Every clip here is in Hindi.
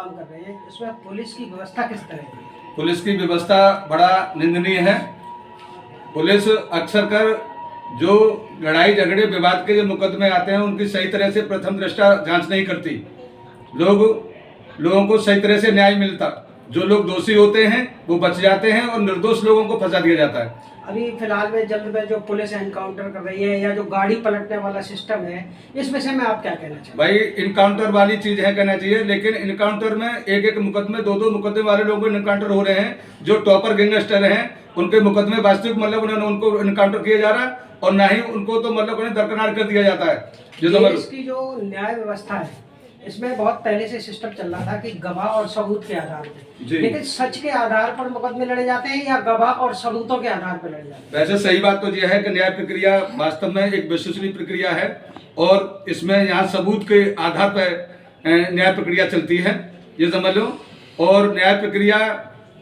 काम कर रहे हैं, इसमें पुलिस की व्यवस्था किस तरह की है? पुलिस की व्यवस्था बड़ा निंदनीय है। पुलिस अक्सर कर जो लड़ाई झगड़े विवाद के जो मुकदमे आते हैं उनकी सही तरह से प्रथम दृष्टया जांच नहीं करती। लोगों को सही तरह से न्याय मिलता, जो लोग दोषी होते हैं वो बच जाते हैं और निर्दोष लोगों को फंसा दिया जाता है। अभी फिलहाल में जल्द में जो पुलिस एनकाउंटर कर रही है या जो गाड़ी पलटने वाला सिस्टम है, इस विषय में आप क्या कहना चाहिए? भाई इनकाउंटर वाली चीज है कहना चाहिए, लेकिन इनकाउंटर में एक मुकदमे दो मुकदमे वाले लोगों को इनकाउंटर हो रहे हैं। जो टॉपर गैंगस्टर हैं उनके मुकदमे वास्तविक मतलब उनको इनकाउंटर किया जा रहा है और ना ही उनको तो मतलब उन्हें दरकिनार कर दिया जाता है। इसकी जो न्याय व्यवस्था है इसमें बहुत पहले से सिस्टम चल रहा था कि गवाह और सबूत के आधार पर, लेकिन सच के आधार पर मुकदमे लड़े जाते हैं या गवाह और सबूतों के आधार पर लड़े जाते हैं? वैसे सही बात तो यह है कि न्याय प्रक्रिया वास्तव में एक विश्वसनीय प्रक्रिया है और इसमें यहाँ सबूत के आधार पर न्याय प्रक्रिया चलती है, ये समझ लो। और न्याय प्रक्रिया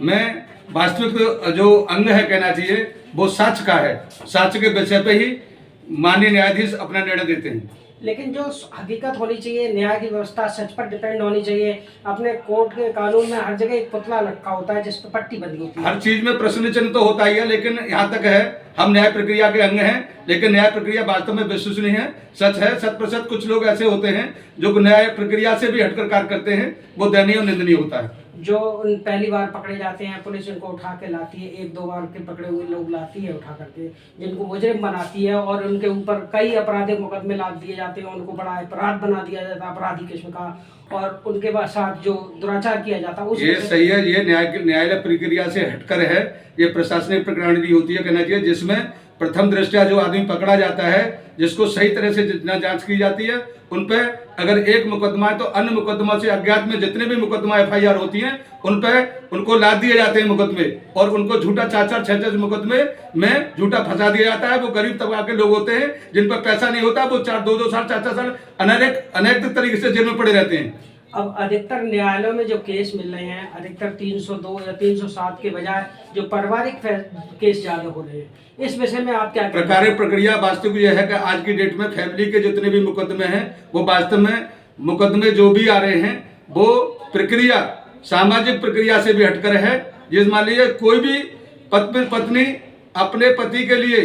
में वास्तविक जो अंग है कहना चाहिए वो साक्ष्य का है। साक्ष्य के विषय पे ही माननीय न्यायाधीश अपना निर्णय देते हैं। लेकिन जो हकीकत होनी चाहिए, न्याय की व्यवस्था सच पर डिपेंड होनी चाहिए। अपने कोर्ट के कानून में हर जगह एक पुतला लटका होता है जिस पर पट्टी बंधी होती है। हर चीज में प्रश्न चिन्ह तो होता ही है, लेकिन यहाँ तक है हम न्याय प्रक्रिया के अंग हैं, लेकिन न्याय प्रक्रिया वास्तव में विश्वसनीय है, सच है, 100%। कुछ लोग ऐसे होते हैं जो न्याय प्रक्रिया से भी हटकर कार्य करते हैं, वो दयनीय और निंदनीय होता है। जो पहली बार पकड़े जाते हैं पुलिस उनको उठा के लाती है, एक दो बार के पकड़े हुए लोग लाती है उठा करके, जिनको मुजरिम बनाती है और उनके ऊपर कई आपराधिक मुकदमे लाद दिए जाते हैं, उनको बड़ा अपराध बना दिया जाता है अपराधी किस्म का, और उनके बाद साथ जो दुराचार किया जाता है ये सही है। ये न्यायालय प्रक्रिया से हटकर है, ये प्रशासनिक प्रणाली होती है कहना चाहिए, जिसमें प्रथम दृष्टया जो आदमी पकड़ा जाता है, जिसको सही तरह से जितना जांच की जाती है, उन पे अगर एक मुकदमा है तो अन्य मुकदमा से अज्ञात में जितने भी मुकदमा FIR होती हैं उन पे उनको लाद दिए जाते हैं मुकदमे, और उनको झूठा 4-4, 6-6 मुकदमे में झूठा फंसा दिया जाता है। वो गरीब तबका के लोग होते हैं जिन पर पैसा नहीं होता, वो 2-2 साल 4-4 साल अनैतिक तरीके से जेल में पड़े रहते हैं। अब अधिकतर न्यायालयों में जो केस मिल रहे हैं, अधिकतर 302 या 307 के बजाय जो पारिवारिक केस ज्यादा हो रहे हैं, इस विषय में आप क्या प्रकार प्रक्रिया वास्तविक यह है कि आज की डेट में फैमिली के जितने भी मुकदमे हैं वो वास्तव में मुकदमे जो भी आ रहे हैं वो प्रक्रिया सामाजिक प्रक्रिया से भी हटकर है। जिस मान लीजिए कोई भी पत्नी अपने पति के लिए,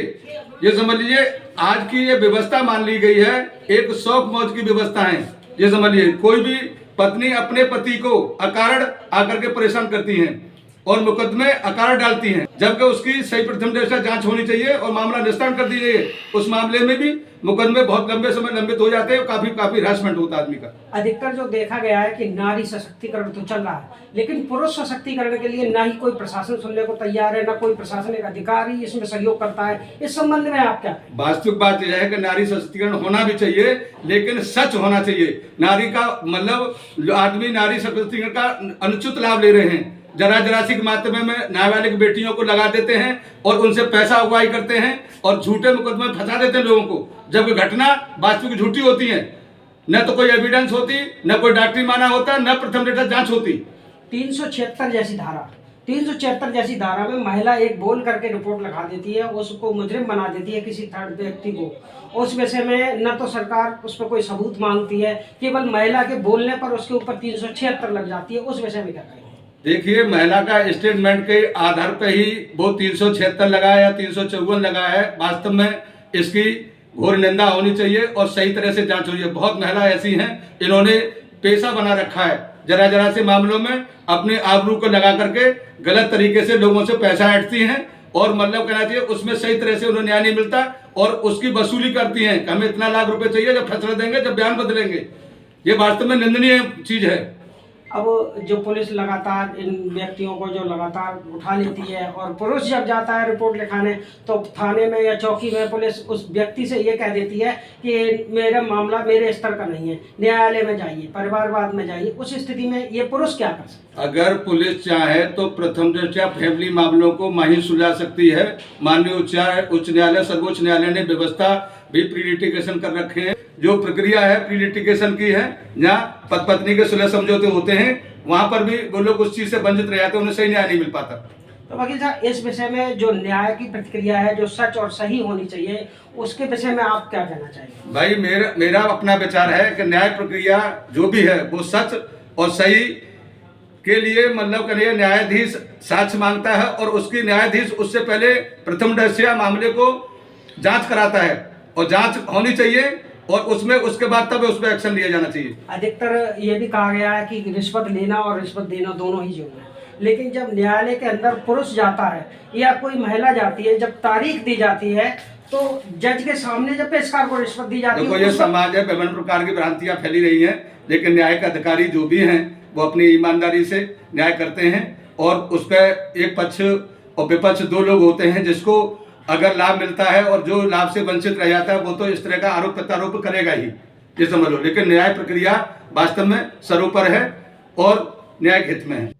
ये समझ लीजिए आज की ये व्यवस्था मान ली गई है, एक शौक मौज की व्यवस्था है। ये समझ लीजिए कोई भी पत्नी अपने पति को अकारण आकर के परेशान करती हैं और मुकदमे अकारण डालती हैं, जबकि उसकी सही प्रथम दृष्टया जांच होनी चाहिए और मामला निस्तारण कर दी जाए। उस मामले में भी मुकदमे बहुत लंबे समय लंबित हो जाते हैं, काफी हरासमेंट होता है आदमी का। अधिकतर जो देखा गया है कि नारी सशक्तिकरण तो चल रहा है, लेकिन पुरुष सशक्तिकरण के लिए ना ही कोई प्रशासन सुनने को तैयार है, ना कोई प्रशासनिक अधिकारी इसमें सहयोग करता है। इस संबंध में आप क्या? वास्तविक बात यह है कि नारी सशक्तिकरण होना भी चाहिए, लेकिन सच होना चाहिए। नारी का मतलब आदमी नारी सशक्तिकरण का अनुचित लाभ ले रहे हैं, जरा सी मात्रा में नाबालिग बेटियों को लगा देते हैं और उनसे पैसा उगाई करते हैं और झूठे मुकदमे में फंसा देते हैं लोगों को, जबकि घटना वास्तविक झूठी होती है। न तो कोई एविडेंस होती, न कोई डॉक्टरी माना होता, न प्रथम दृष्टया जांच होती। 376 जैसी धारा में महिला एक बोल करके रिपोर्ट लिखा देती है, उसको मुजरिम बना देती है किसी थर्ड व्यक्ति को। उस विषय में न तो सरकार उस पर कोई सबूत मांगती है, केवल महिला के बोलने पर उसके ऊपर 376 लग जाती है। उस विषय में क्या कहेंगे? देखिए, महिला का स्टेटमेंट के आधार पर ही वो 376 लगा है या 354 लगा है। वास्तव में इसकी घोर निंदा होनी चाहिए और सही तरह से जांच होनी चाहिए। बहुत महिला ऐसी हैं, इन्होंने पेशा बना रखा है, जरा से मामलों में अपने आबरू को लगा करके गलत तरीके से लोगों से पैसा ऐंठती हैं और मतलब कहना चाहिए उसमें सही तरह से उन्हें न्याय नहीं मिलता और उसकी वसूली करती हैं कि हमें इतना लाख रुपए चाहिए, जब फैसला देंगे, जब बयान बदलेंगे। ये वास्तव में निंदनीय चीज है। अब जो पुलिस लगातार इन व्यक्तियों को जो लगातार उठा लेती है और पुरुष जब जाता है रिपोर्ट लिखाने तो थाने में या चौकी में पुलिस उस व्यक्ति से ये कह देती है कि मेरा मामला मेरे स्तर का नहीं है, न्यायालय में जाइए, परिवारवाद में जाइए। उस स्थिति में ये पुरुष क्या कर सकते? अगर पुलिस चाहे तो प्रथम दृष्टया फैमिली मामलों को वहीं सुलझा सकती है। माननीय उच्च न्यायालय, सर्वोच्च न्यायालय ने व्यवस्था भी प्री लिटिगेशन कर रखे हैं। जो प्रक्रिया है प्री लिटिगेशन की है, जहाँ पत्नी के सुलह समझौते होते हैं, वहां पर भी वो लोग उस चीज से वंचित रह जाते हैं, उन्हें सही न्याय नहीं मिल पाता। तो वकील साहब, इस विषय में जो न्याय की प्रक्रिया है जो सच और सही होनी चाहिए, उसके विषय में आप क्या कहना चाहिए? भाई मेरा अपना विचार है कि न्याय प्रक्रिया जो भी है वो सच और सही के लिए मतलब करिए न्यायाधीश साक्ष्य मांगता है और उसकी न्यायाधीश उससे पहले प्रथम दृष्टया मामले को जांच कराता है और जांच होनी चाहिए और उसमें उसके बाद तब उस पर एक्शन लिया जाना चाहिए। अधिकतर ये भी कहा गया है कि रिश्वत लेना और रिश्वत देना दोनों ही जुर्म है, लेकिन जब न्यायालय के अंदर पुरुष जाता है या कोई महिला जाती है, जब तारीख दी जाती है तो जज के सामने जब पेशकार को रिश्वत दी जाती देखो है, ये समाज है, विभिन्न प्रकार की भ्रांतियां फैली रही हैं, लेकिन न्याय के अधिकारी जो भी हैं वो अपनी ईमानदारी से न्याय करते हैं और उस पर एक पक्ष और विपक्ष दो लोग होते हैं, जिसको अगर लाभ मिलता है और जो लाभ से वंचित रह जाता है वो तो इस तरह का आरोप प्रत्यारोप करेगा ही, ये समझ लो। लेकिन न्याय प्रक्रिया वास्तव में सर्वोपरि है और न्याय के हित में है।